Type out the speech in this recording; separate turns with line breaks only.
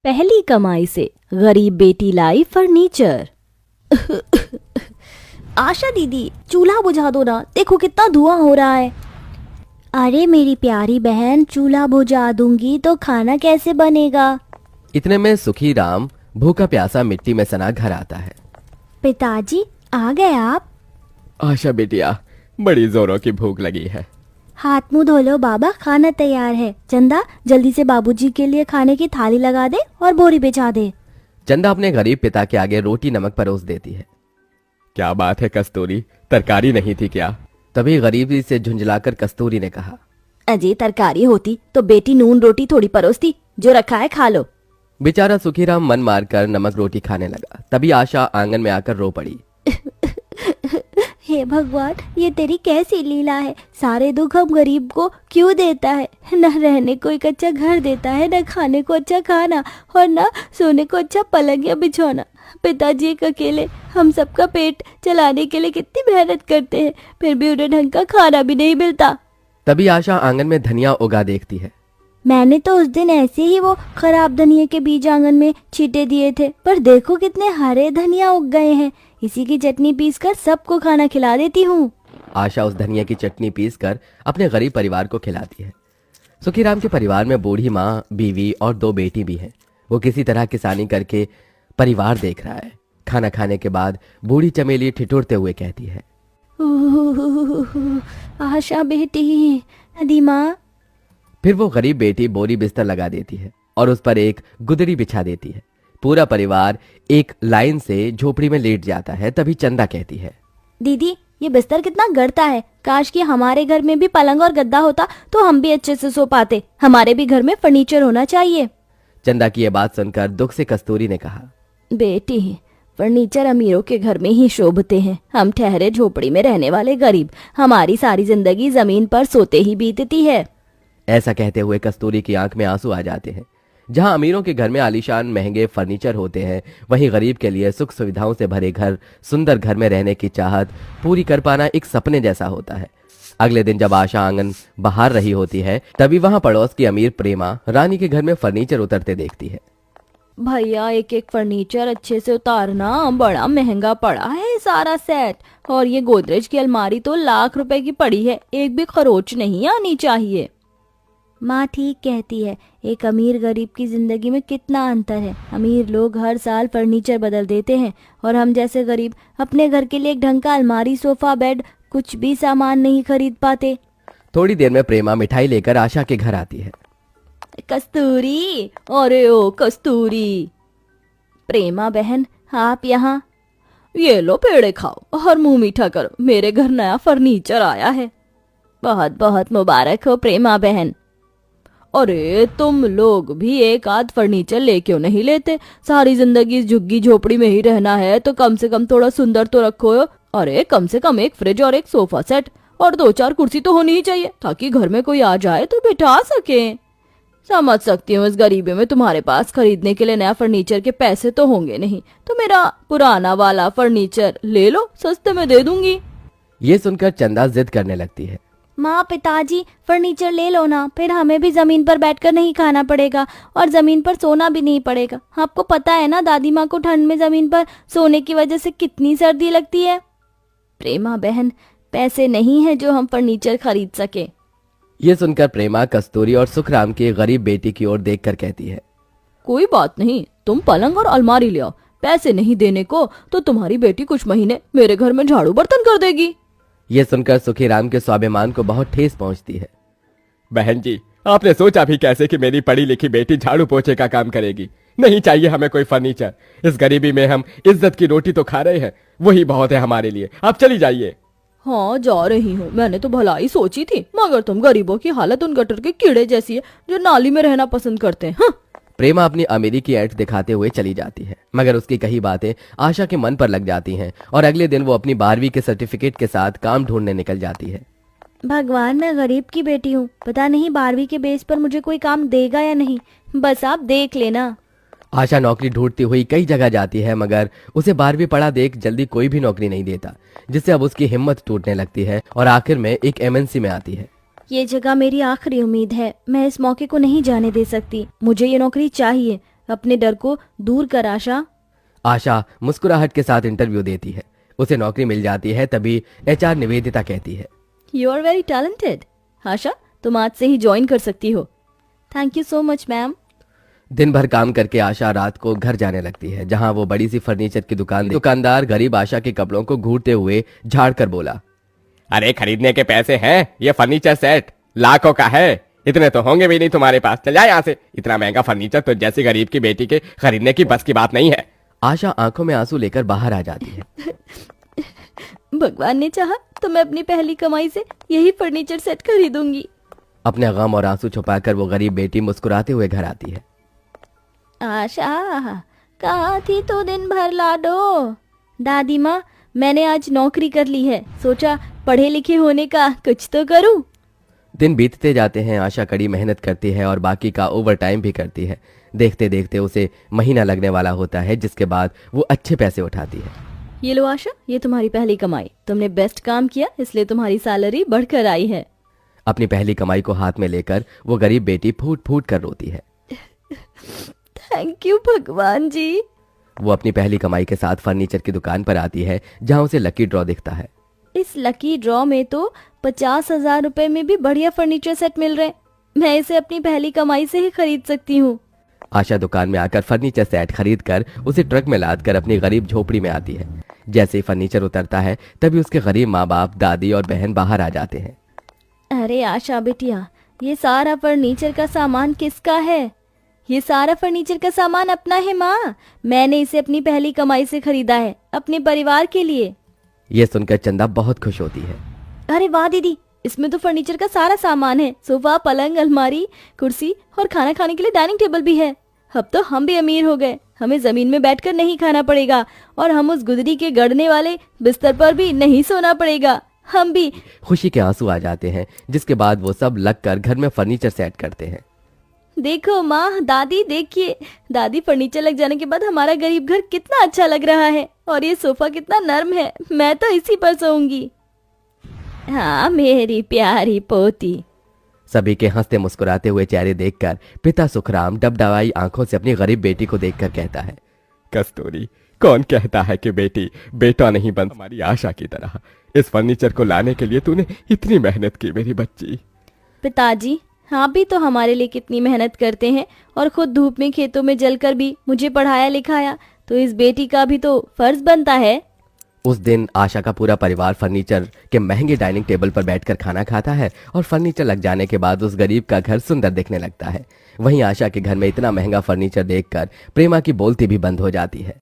पहली कमाई से गरीब बेटी लाई फर्नीचर। आशा दीदी, चूल्हा बुझा दो ना, देखो कितना धुआं हो रहा है। अरे मेरी प्यारी बहन, चूल्हा बुझा दूंगी तो खाना कैसे बनेगा?
इतने में सुखी राम भूखा प्यासा मिट्टी में सना घर आता है।
पिताजी, आ गए आप?
आशा बेटिया, बड़ी जोरों की भूख लगी है।
हाथ मुंह धो लो बाबा, खाना तैयार है। चंदा, जल्दी से बाबूजी के लिए खाने की थाली लगा दे और बोरी बिछा दे।
चंदा अपने गरीब पिता के आगे रोटी नमक परोस देती है। क्या बात है कस्तूरी, तरकारी नहीं थी क्या? तभी गरीबी से झुंझलाकर कस्तूरी ने कहा,
अजय तरकारी होती तो बेटी नून रोटी थोड़ी परोसती, जो रखा है खा लो।
बेचारा सुखीराम मन मारकर नमक रोटी खाने लगा। तभी आशा आंगन में आकर रो पड़ी।
हे भगवान, ये तेरी कैसी लीला है? सारे दुख हम गरीब को क्यों देता है? न रहने को एक अच्छा घर देता है, न खाने को अच्छा खाना, और न सोने को अच्छा पलंग या बिछौना। पिताजी एक अकेले हम सबका पेट चलाने के लिए कितनी मेहनत करते हैं, फिर भी उन्हें ढंग का खाना भी नहीं मिलता।
तभी आशा आंगन में धनिया उगा देखती है।
मैंने तो उस दिन ऐसे ही वो खराब धनिया के बीज आंगन में छींटे दिए थे, पर देखो कितने हरे धनिया उग गए हैं। इसी की चटनी पीसकर सबको खाना खिला देती हूँ।
आशा उस धनिया की चटनी पीसकर अपने गरीब परिवार को खिलाती है। सुखीराम के परिवार में बूढ़ी माँ, बीवी और 2 बेटी भी हैं। वो किसी तरह किसानी करके परिवार देख रहा है। खाना खाने के बाद बूढ़ी चमेली ठिठुरते हुए कहती है,
आशा बेटी, दादी माँ।
फिर वो गरीब बेटी बोरी बिस्तर लगा देती है और उस पर एक गुदड़ी बिछा देती है। पूरा परिवार एक लाइन से झोपड़ी में लेट जाता है। तभी चंदा कहती है,
दीदी, ये बिस्तर कितना गड़ता है। काश कि हमारे घर में भी पलंग और गद्दा होता तो हम भी अच्छे से सो पाते। हमारे भी घर में फर्नीचर होना चाहिए।
चंदा की यह बात सुनकर दुख से कस्तूरी ने कहा,
बेटी, फर्नीचर अमीरों के घर में ही शोभते हैं। हम ठहरे झोपड़ी में रहने वाले गरीब, हमारी सारी जिंदगी जमीन पर सोते ही बीतती है।
ऐसा कहते हुए कस्तूरी की आंख में आंसू आ जाते हैं। जहां अमीरों के घर में आलीशान महंगे फर्नीचर होते हैं, वहीं गरीब के लिए सुख सुविधाओं से भरे घर, सुंदर घर में रहने की चाहत पूरी कर पाना एक सपने जैसा होता है। अगले दिन जब आशा आंगन बहार रही होती है, तभी वहां पड़ोस की अमीर प्रेमा रानी के घर में फर्नीचर उतरते देखती है।
भैया, एक एक फर्नीचर अच्छे से उतारना, बड़ा महंगा पड़ा है सारा सेट। और ये गोदरेज की अलमारी तो लाख रुपए की पड़ी है, एक भी खरोच नहीं आनी चाहिए। माँ ठीक कहती है, एक अमीर गरीब की जिंदगी में कितना अंतर है। अमीर लोग हर साल फर्नीचर बदल देते हैं और हम जैसे गरीब अपने घर के लिए एक ढंग का अलमारी, सोफा, बेड, कुछ भी सामान नहीं खरीद पाते।
थोड़ी देर में प्रेमा मिठाई लेकर आशा के घर आती है।
कस्तूरी, अरे ओ कस्तूरी। प्रेमा बहन, आप यहाँ? ये लो पेड़े खाओ और मुंह मीठा करो, मेरे घर नया फर्नीचर आया है। बहुत बहुत मुबारक हो प्रेमा बहन। अरे तुम लोग भी एक आध फर्नीचर ले क्यों नहीं लेते? सारी जिंदगी इस झुग्गी झोपड़ी में ही रहना है तो कम से कम थोड़ा सुंदर तो रखो। अरे कम से कम एक फ्रिज और एक सोफा सेट और 2-4 कुर्सी तो होनी ही चाहिए, ताकि घर में कोई आ जाए तो बिठा सके। समझ सकती हूँ, इस गरीबी में तुम्हारे पास खरीदने के लिए नया फर्नीचर के पैसे तो होंगे नहीं, तो मेरा पुराना वाला फर्नीचर ले लो, सस्ते में दे दूंगी।
ये सुनकर चंदा जिद करने लगती है।
माँ, पिताजी, फर्नीचर ले लो ना, फिर हमें भी जमीन पर बैठकर नहीं खाना पड़ेगा और जमीन पर सोना भी नहीं पड़ेगा। आपको पता है ना दादी माँ को ठंड में जमीन पर सोने की वजह से कितनी सर्दी लगती है। प्रेमा बहन, पैसे नहीं है जो हम फर्नीचर खरीद सके।
ये सुनकर प्रेमा कस्तूरी और सुखराम की गरीब बेटी की ओर देखकर कहती है,
कोई बात नहीं, तुम पलंग और अलमारी ले आओ। पैसे नहीं देने को तो तुम्हारी बेटी कुछ महीने मेरे घर में झाड़ू बर्तन कर देगी।
ये सुनकर सुखीराम के स्वाभिमान को बहुत ठेस पहुंचती है। बहन जी, आपने सोचा भी कैसे कि मेरी पढ़ी लिखी बेटी झाड़ू पोछे का काम करेगी? नहीं चाहिए हमें कोई फर्नीचर। इस गरीबी में हम इज्जत की रोटी तो खा रहे हैं, वही बहुत है हमारे लिए। आप चली जाइए।
हाँ, जा रही हूँ। मैंने तो भलाई सोची थी, मगर तुम गरीबों की हालत उन गटर के कीड़े जैसी है जो नाली में रहना पसंद करते हैं।
प्रेमा अपनी अमीरी की ऐंठ दिखाते हुए चली जाती है, मगर उसकी कही बातें आशा के मन पर लग जाती हैं और अगले दिन वो अपनी 12वीं के सर्टिफिकेट के साथ काम ढूंढने निकल जाती है।
भगवान, मैं गरीब की बेटी हूँ, पता नहीं 12वीं के बेस पर मुझे कोई काम देगा या नहीं, बस आप देख लेना।
आशा नौकरी ढूंढती हुई कई जगह जाती है, मगर उसे 12वीं पढ़ा देख जल्दी कोई भी नौकरी नहीं देता, जिससे अब उसकी हिम्मत टूटने लगती है और आखिर में एक MNC में आती है।
ये जगह मेरी आखिरी उम्मीद है, मैं इस मौके को नहीं जाने दे सकती। मुझे ये नौकरी चाहिए। अपने डर को दूर कर आशा।
आशा मुस्कुराहट के साथ इंटरव्यू देती है। उसे नौकरी मिल जाती है। तभी एचआर निवेदिता कहती है,
यू आर वेरी टैलेंटेड आशा, तुम आज से ही ज्वाइन कर सकती हो। Thank you so much ma'am.
दिन भर काम करके आशा रात को घर जाने लगती है, जहां वो बड़ी सी फर्नीचर की दुकानदार गरीब आशा के कपड़ों को घूरते हुए झाड़ कर बोला,
अरे खरीदने के पैसे हैं, ये फर्नीचर सेट लाखों का है, इतने तो होंगे भी नहीं तुम्हारे पास, चल जा यहाँ से। इतना महंगा फर्नीचर तो जैसी गरीब की बेटी के खरीदने की बस की बात नहीं है।
आशा आंखों में आंसू लेकर बाहर आ जाती है।
भगवान ने चाहा तो मैं अपनी पहली कमाई से यही फर्नीचर सेट खरीदूंगी।
अपने गम और आंसू छुपाकर वो गरीब बेटी मुस्कुराते हुए घर आती है।
आशा कहाँ थी तो दिन भर लाडो। दादी माँ, मैंने आज नौकरी कर ली है, सोचा पढ़े लिखे होने का कुछ तो करूं।
दिन बीतते जाते हैं। आशा कड़ी मेहनत करती है और बाकी का ओवर टाइम भी करती है। देखते देखते उसे महीना लगने वाला होता है, जिसके बाद वो अच्छे पैसे उठाती है।
ये लो आशा, ये तुम्हारी पहली कमाई, तुमने बेस्ट काम किया इसलिए तुम्हारी सैलरी बढ़कर आई है।
अपनी पहली कमाई को हाथ में लेकर वो गरीब बेटी फूट फूट कर रोती है।
थैंक यू भगवान जी।
वो अपनी पहली कमाई के साथ फर्नीचर की दुकान पर आती है, जहां उसे लकी ड्रॉ दिखता है।
इस लकी ड्रॉ में तो 50,000 रुपए में भी बढ़िया फर्नीचर सेट मिल रहे हैं। मैं इसे अपनी पहली कमाई से ही खरीद सकती हूँ।
आशा दुकान में आकर फर्नीचर सेट खरीद कर उसे ट्रक में लाद कर अपनी गरीब झोपड़ी में आती है। जैसे ही फर्नीचर उतरता है तभी उसके गरीब माँ बाप, दादी और बहन बाहर आ जाते हैं।
अरे आशा बिटिया, ये सारा फर्नीचर का सामान किसका है? ये सारा फर्नीचर का सामान अपना है माँ, मैंने इसे अपनी पहली कमाई से खरीदा है, अपने परिवार के लिए।
ये सुनकर चंदा बहुत खुश होती है।
अरे वाह दीदी, इसमें तो फर्नीचर का सारा सामान है, सोफा, पलंग, अलमारी, कुर्सी और खाना खाने के लिए डाइनिंग टेबल भी है। अब तो हम भी अमीर हो गए, हमें जमीन में बैठकर नहीं खाना पड़ेगा और हम उस गुदरी के गड़ने वाले बिस्तर पर भी नहीं सोना पड़ेगा। हम भी
खुशी के आंसू आ जाते हैं, जिसके बाद वो सब लगकर घर में फर्नीचर सेट करते हैं।
देखो माँ, दादी देखिए, दादी फर्नीचर लग जाने के बाद हमारा गरीब घर कितना अच्छा लग रहा है और ये सोफा कितना नर्म है, मैं तो इसी पर सोऊंगी। हाँ मेरी प्यारी पोती।
सभी के हंसते मुस्कुराते हुए चेहरे देखकर पिता सुखराम डबडबाई आंखों से अपनी गरीब बेटी को देखकर कहता है,
कस्तूरी, कौन कहता है कि बेटी बेटा नहीं बन हमारी आशा की तरह। इस फर्नीचर को लाने के लिए तूने इतनी मेहनत की मेरी बच्ची।
पिताजी, आप भी तो हमारे लिए कितनी मेहनत करते हैं और खुद धूप में खेतों में जलकर भी मुझे पढ़ाया लिखाया, तो इस बेटी का भी तो फर्ज बनता है।
उस दिन आशा का पूरा परिवार फर्नीचर के महंगे डाइनिंग टेबल पर बैठकर खाना खाता है और फर्नीचर लग जाने के बाद उस गरीब का घर सुंदर दिखने लगता है। वहीं आशा के घर में इतना महंगा फर्नीचर देखकर प्रेमा की बोलती भी बंद हो जाती है।